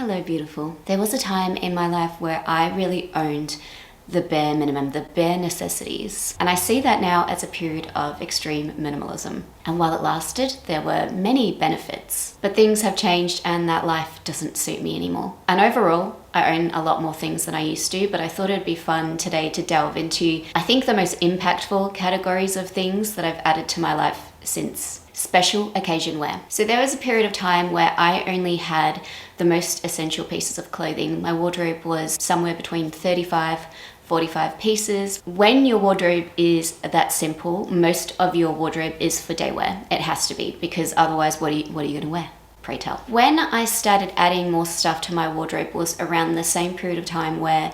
Hello, beautiful. There was a time in my life where I really owned the bare minimum, the bare necessities. And I see that now as a period of extreme minimalism. And while it lasted, there were many benefits. But things have changed and that life doesn't suit me anymore. And overall, I own a lot more things than I used to, but I thought it'd be fun today to delve into, I think, the most impactful categories of things that I've added to my life since special occasion wear. So there was a period of time where I only had the most essential pieces of clothing. My wardrobe was somewhere between 35-45 pieces. When your wardrobe is that simple, most of your wardrobe is for day wear. It has to be, because otherwise what are you going to wear? Pray tell. When I started adding more stuff to my wardrobe was around the same period of time where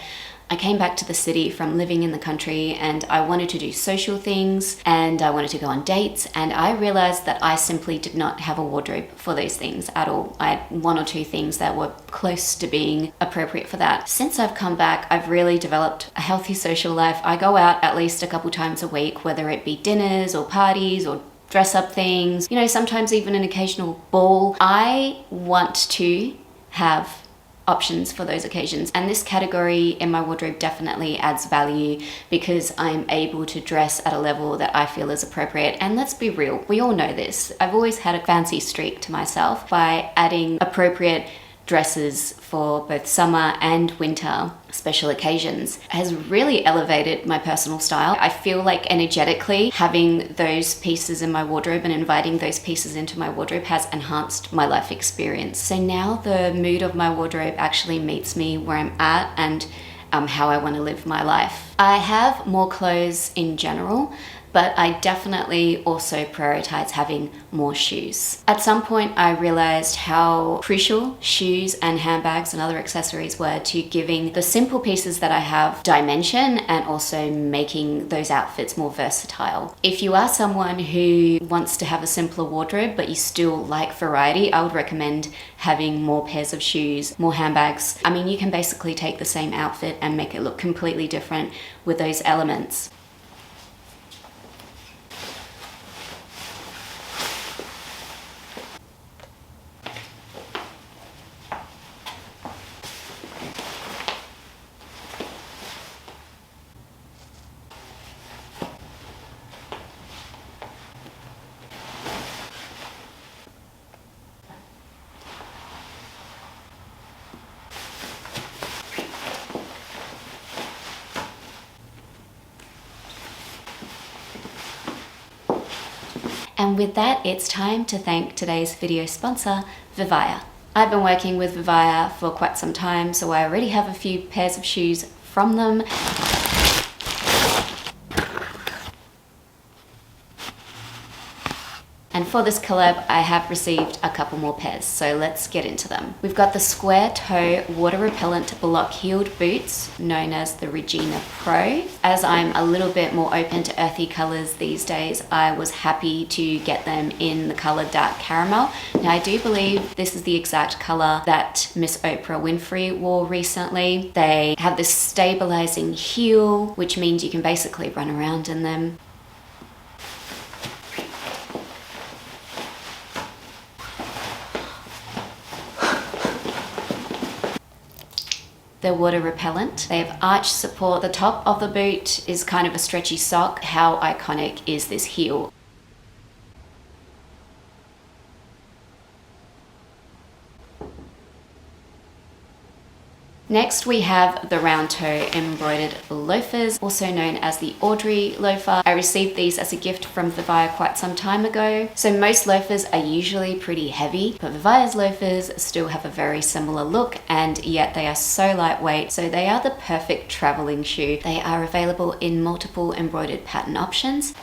I came back to the city from living in the country and I wanted to do social things and I wanted to go on dates, and I realized that I simply did not have a wardrobe for those things at all. I had one or two things that were close to being appropriate for that. Since I've come back, I've really developed a healthy social life. I go out at least a couple times a week, whether it be dinners or parties or dress up things, sometimes even an occasional ball. I want to have options for those occasions, and this category in my wardrobe definitely adds value because I'm able to dress at a level that I feel is appropriate. And let's be real, we all know this. I've always had a fancy streak to myself by adding appropriate dresses for both summer and winter special occasions. It has really elevated my personal style. I feel like energetically having those pieces in my wardrobe and inviting those pieces into my wardrobe has enhanced my life experience. So now the mood of my wardrobe actually meets me where I'm at and how I want to live my life. I have more clothes in general, but I definitely also prioritize having more shoes. At some point, I realized how crucial shoes and handbags and other accessories were to giving the simple pieces that I have dimension and also making those outfits more versatile. If you are someone who wants to have a simpler wardrobe, but you still like variety, I would recommend having more pairs of shoes, more handbags. I mean, you can basically take the same outfit and make it look completely different with those elements. And with that, it's time to thank today's video sponsor, Vivaya. I've been working with Vivaya for quite some time, so I already have a few pairs of shoes from them. And for this collab, I have received a couple more pairs, so let's get into them. We've got the square toe water repellent block heeled boots, known as the Regina Pro. As I'm a little bit more open to earthy colors these days, I was happy to get them in the color dark caramel. Now, I do believe this is the exact color that Miss Oprah Winfrey wore recently. They have this stabilizing heel, which means you can basically run around in them. They're water repellent. They have arch support. The top of the boot is kind of a stretchy sock. How iconic is this heel? Next, we have the round toe embroidered loafers, also known as the Audrey loafer. I received these as a gift from Vivaya quite some time ago. So most loafers are usually pretty heavy, but Vivaya's loafers still have a very similar look, and yet they are so lightweight. So they are the perfect traveling shoe. They are available in multiple embroidered pattern options.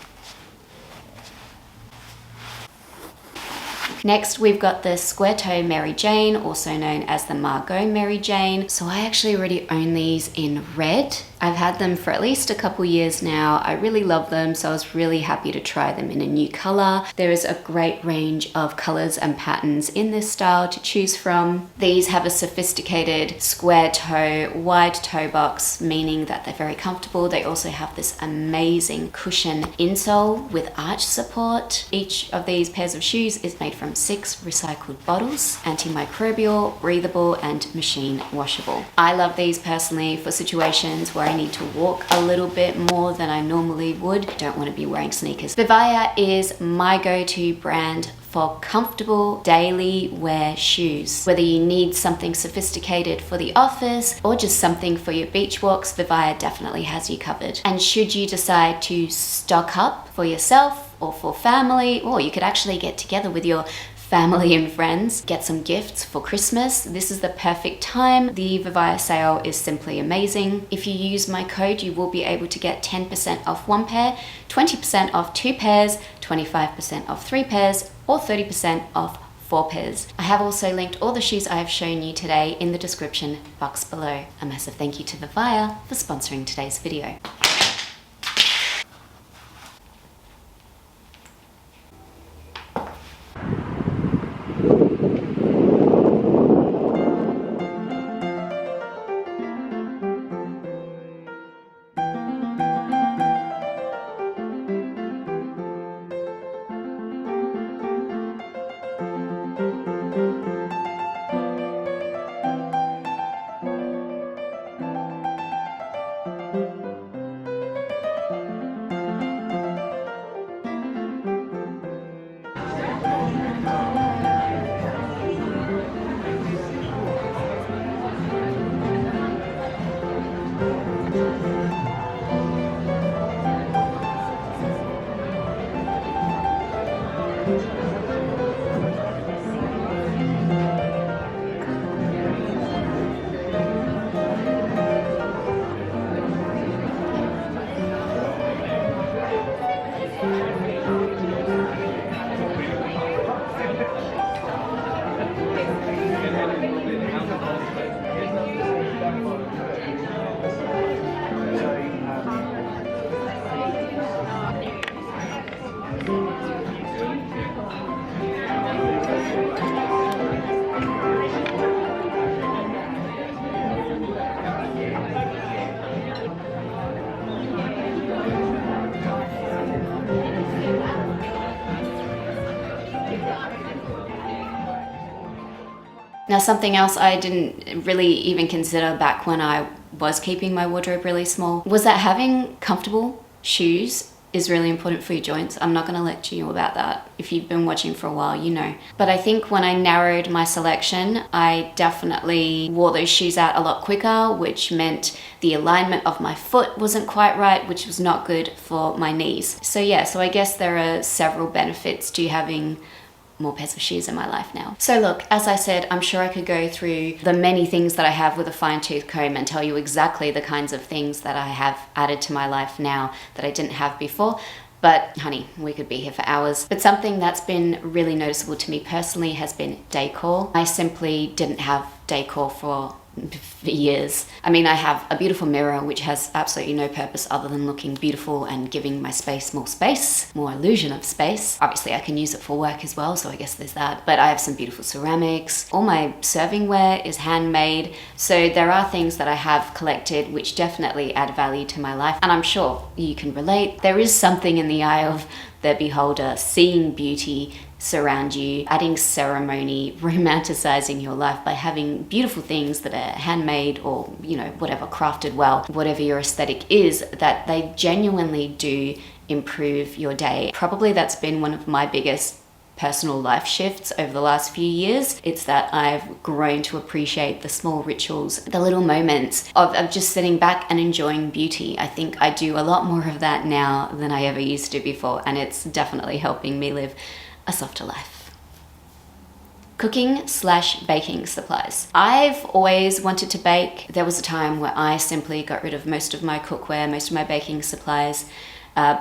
Next, we've got the square toe Mary Jane, also known as the Margot Mary Jane. So I actually already own these in red. I've had them for at least a couple years now. I really love them, so I was really happy to try them in a new color. There is a great range of colors and patterns in this style to choose from. These have a sophisticated square toe, wide toe box, meaning that they're very comfortable. They also have this amazing cushion insole with arch support. Each of these pairs of shoes is made from from 6 recycled bottles, antimicrobial, breathable, and machine washable. I love these personally for situations where I need to walk a little bit more than I normally would. Don't want to be wearing sneakers. Vivaya is my go-to brand for comfortable daily wear shoes. Whether you need something sophisticated for the office or just something for your beach walks, Vivaya definitely has you covered. And should you decide to stock up for yourself or for family, or you could actually get together with your family and friends, get some gifts for Christmas, this is the perfect time. The Vivaya sale is simply amazing. If you use my code, you will be able to get 10% off 1 pair, 20% off 2 pairs, 25% off 3 pairs, or 30% off 4 pairs. I have also linked all the shoes I have shown you today in the description box below. A massive thank you to Vivaya for sponsoring today's video. Now, something else I didn't really even consider back when I was keeping my wardrobe really small was that having comfortable shoes is really important for your joints. I'm not going to lecture you about that. If you've been watching for a while, you know. But I think when I narrowed my selection, I definitely wore those shoes out a lot quicker, which meant the alignment of my foot wasn't quite right, which was not good for my knees. So yeah, so I guess there are several benefits to having more pairs of shoes in my life now. So look, as I said, I'm sure I could go through the many things that I have with a fine-tooth comb and tell you exactly the kinds of things that I have added to my life now that I didn't have before. But honey, we could be here for hours. But something that's been really noticeable to me personally has been decor. I simply didn't have decor for years. I mean, I have a beautiful mirror which has absolutely no purpose other than looking beautiful and giving my space, more illusion of space. Obviously I can use it for work as well, so I guess there's that. But I have some beautiful ceramics. All my serving ware is handmade. So there are things that I have collected which definitely add value to my life. And I'm sure you can relate. There is something in the eye of the beholder, seeing beauty surround you, adding ceremony, romanticizing your life by having beautiful things that are handmade or, you know, whatever, crafted well, whatever your aesthetic is, that they genuinely do improve your day. Probably that's been one of my biggest personal life shifts over the last few years. It's that I've grown to appreciate the small rituals, the little moments of just sitting back and enjoying beauty. I think I do a lot more of that now than I ever used to before, and it's definitely helping me live a softer life. Cooking/baking supplies. I've always wanted to bake. There was a time where I simply got rid of most of my cookware, most of my baking supplies,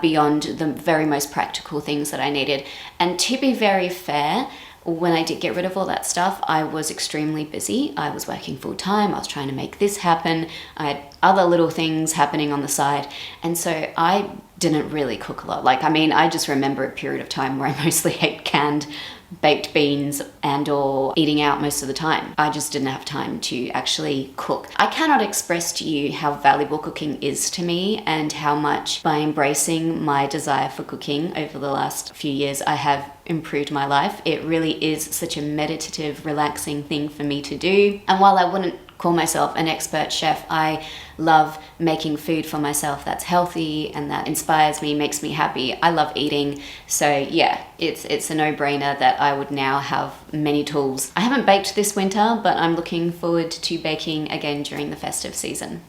beyond the very most practical things that I needed. And to be very fair, when I did get rid of all that stuff, I was extremely busy. I was working full time. I was trying to make this happen. I had other little things happening on the side. And so I didn't really cook a lot. I just remember a period of time where I mostly ate canned baked beans and or eating out most of the time. I just didn't have time to actually cook. I cannot express to you how valuable cooking is to me, and how much by embracing my desire for cooking over the last few years I have improved my life. It really is such a meditative, relaxing thing for me to do. And while I wouldn't call myself an expert chef, I love making food for myself that's healthy and that inspires me, makes me happy. I love eating. So yeah, it's a no-brainer that I would now have many tools. I haven't baked this winter, but I'm looking forward to baking again during the festive season.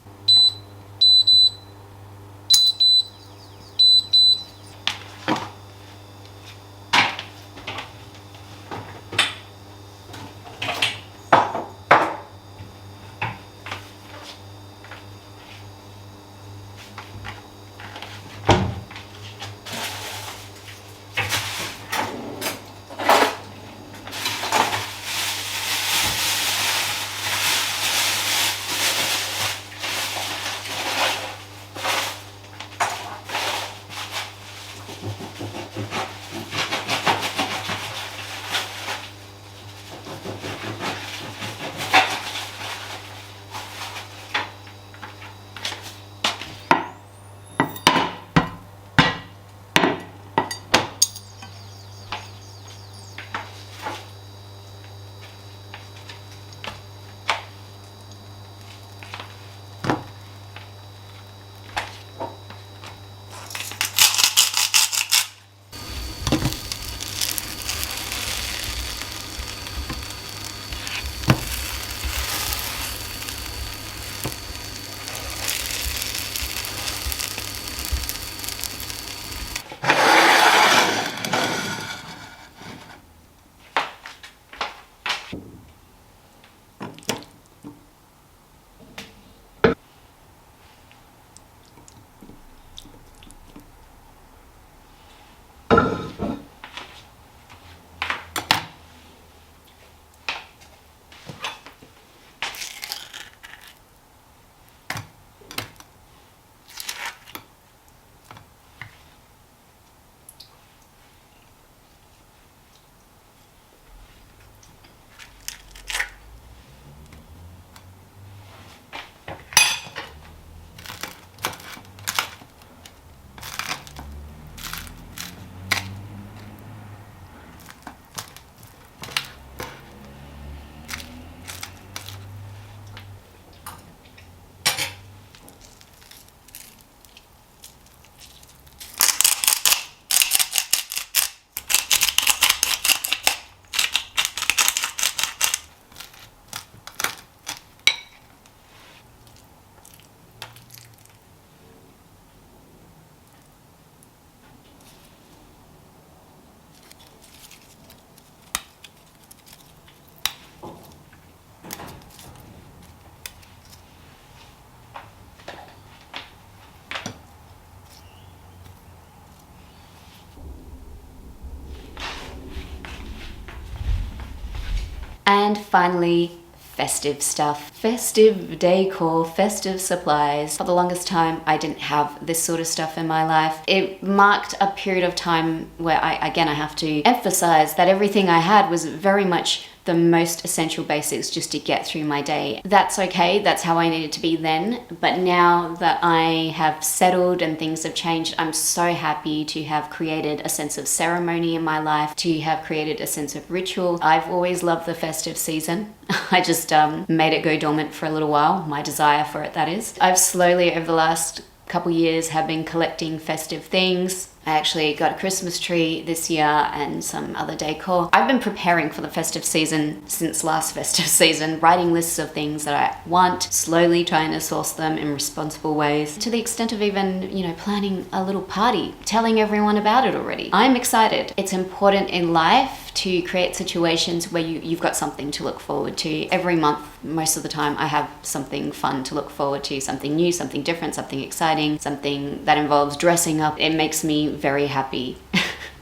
And finally, festive stuff. Festive decor, festive supplies. For the longest time, I didn't have this sort of stuff in my life. It marked a period of time where I have to emphasize that everything I had was very much the most essential basics just to get through my day. That's okay, that's how I needed to be then. But now that I have settled and things have changed, I'm so happy to have created a sense of ceremony in my life, to have created a sense of ritual. I've always loved the festive season. I just made it go dormant for a little while, my desire for it, that is. I've slowly, over the last couple years, have been collecting festive things. I actually got a Christmas tree this year and some other decor. I've been preparing for the festive season since last festive season, writing lists of things that I want, slowly trying to source them in responsible ways, to the extent of even, planning a little party, telling everyone about it already. I'm excited. It's important in life to create situations where you've got something to look forward to. Every month, most of the time, I have something fun to look forward to, something new, something different, something exciting, something that involves dressing up. It makes me very happy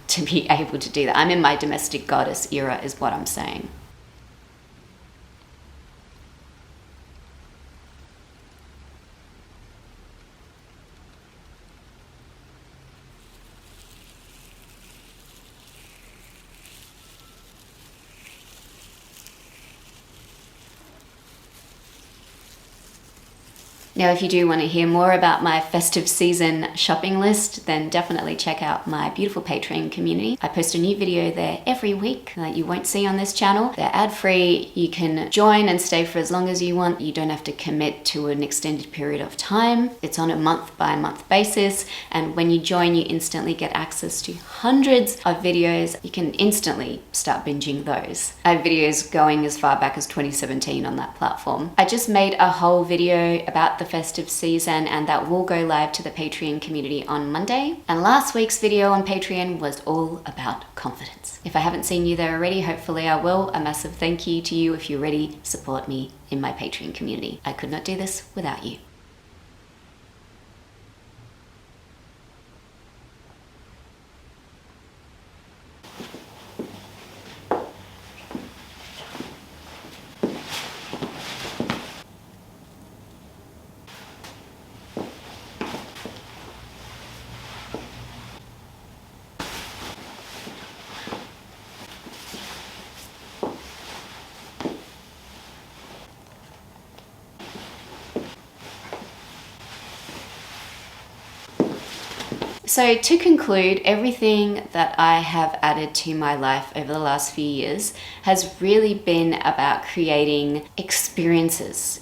to be able to do that. I'm in my domestic goddess era, is what I'm saying. Now, if you do want to hear more about my festive season shopping list, then definitely check out my beautiful Patreon community. I post a new video there every week that you won't see on this channel. They're ad-free. You can join and stay for as long as you want. You don't have to commit to an extended period of time. It's on a month-by-month basis, and when you join, you instantly get access to hundreds of videos. You can instantly start binging those. I have videos going as far back as 2017 on that platform. I just made a whole video about the festive season, and that will go live to the Patreon community on Monday. And last week's video on Patreon was all about confidence. If I haven't seen you there already, hopefully I will. A massive thank you to you if you already support me in my Patreon community. I could not do this without you. So to conclude, everything that I have added to my life over the last few years has really been about creating experiences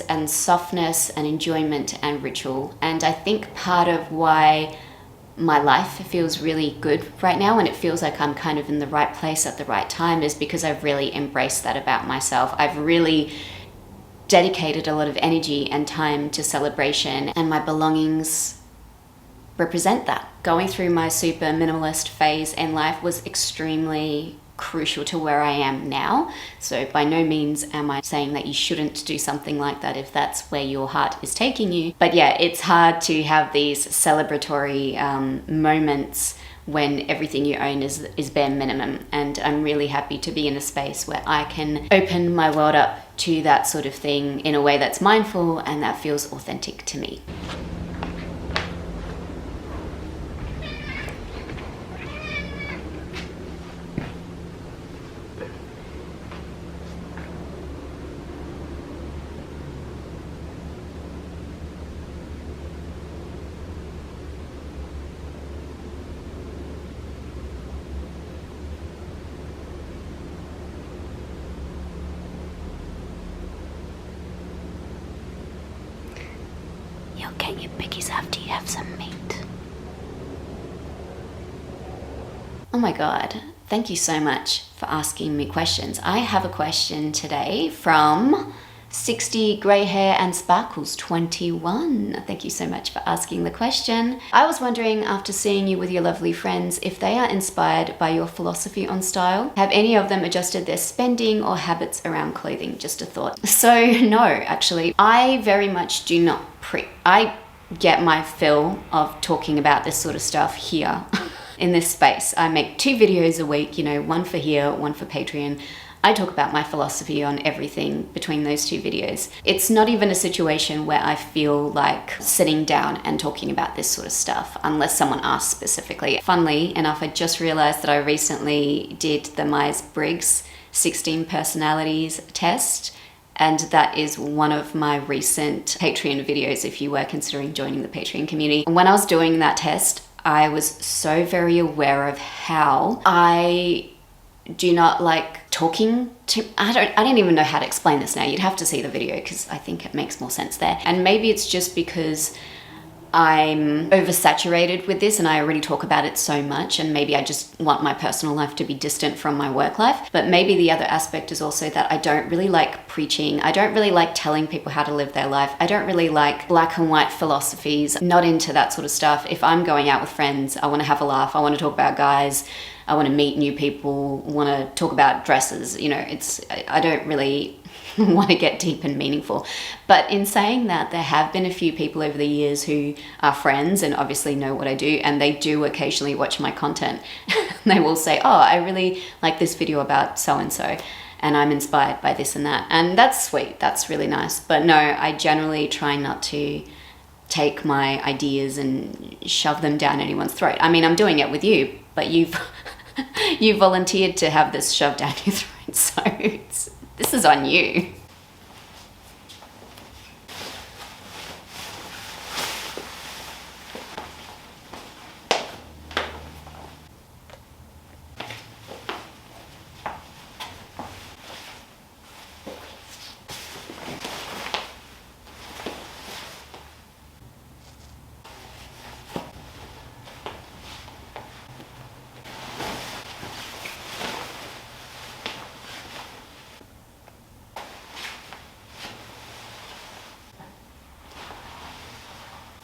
and softness and enjoyment and ritual. And I think part of why my life feels really good right now, and it feels like I'm kind of in the right place at the right time, is because I've really embraced that about myself. I've really dedicated a lot of energy and time to celebration, and my belongings represent that. Going through my super minimalist phase in life was extremely crucial to where I am now. So by no means am I saying that you shouldn't do something like that if that's where your heart is taking you. But yeah, it's hard to have these celebratory moments when everything you own is bare minimum. And I'm really happy to be in a space where I can open my world up to that sort of thing in a way that's mindful and that feels authentic to me. You'll get your biggies after you have some meat. Oh my God, thank you so much for asking me questions. I have a question today from 60 Grey Hair and Sparkles 21. Thank you so much for asking the question. I was wondering, after seeing you with your lovely friends, if they are inspired by your philosophy on style. Have any of them adjusted their spending or habits around clothing? Just a thought. So no, actually, I very much do not I get my fill of talking about this sort of stuff here in this space. I make 2 videos a week, you know, one for here, one for Patreon. I talk about my philosophy on everything between those 2 videos. It's not even a situation where I feel like sitting down and talking about this sort of stuff unless someone asks specifically. Funnily enough, I just realized that I recently did the Myers-Briggs 16 personalities test, and that is one of my recent Patreon videos if you were considering joining the Patreon community. And when I was doing that test, I was so very aware of how I do not like talking to, I don't even know how to explain this now. You'd have to see the video because I think it makes more sense there. And maybe it's just because I'm oversaturated with this and I already talk about it so much, and maybe I just want my personal life to be distant from my work life. But maybe the other aspect is also that I don't really like preaching. I don't really like telling people how to live their life. I don't really like black and white philosophies. Not into that sort of stuff. If I'm going out with friends, I want to have a laugh. I want to talk about guys. I want to meet new people, want to talk about dresses. You know, I don't really want to get deep and meaningful. But in saying that, there have been a few people over the years who are friends and obviously know what I do, and they do occasionally watch my content. They will say, oh, I really like this video about so-and-so, and I'm inspired by this and that. And that's sweet, that's really nice. But no, I generally try not to take my ideas and shove them down anyone's throat. I mean, I'm doing it with you, but you've you volunteered to have this shoved down your throat, so this is on you.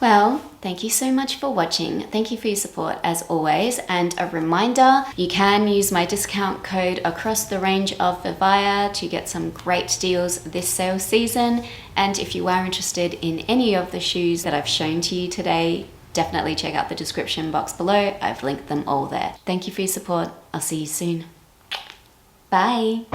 Well, thank you so much for watching. Thank you for your support as always. And a reminder, you can use my discount code across the range of Vivaya to get some great deals this sale season. And if you are interested in any of the shoes that I've shown to you today, definitely check out the description box below. I've linked them all there. Thank you for your support. I'll see you soon. Bye.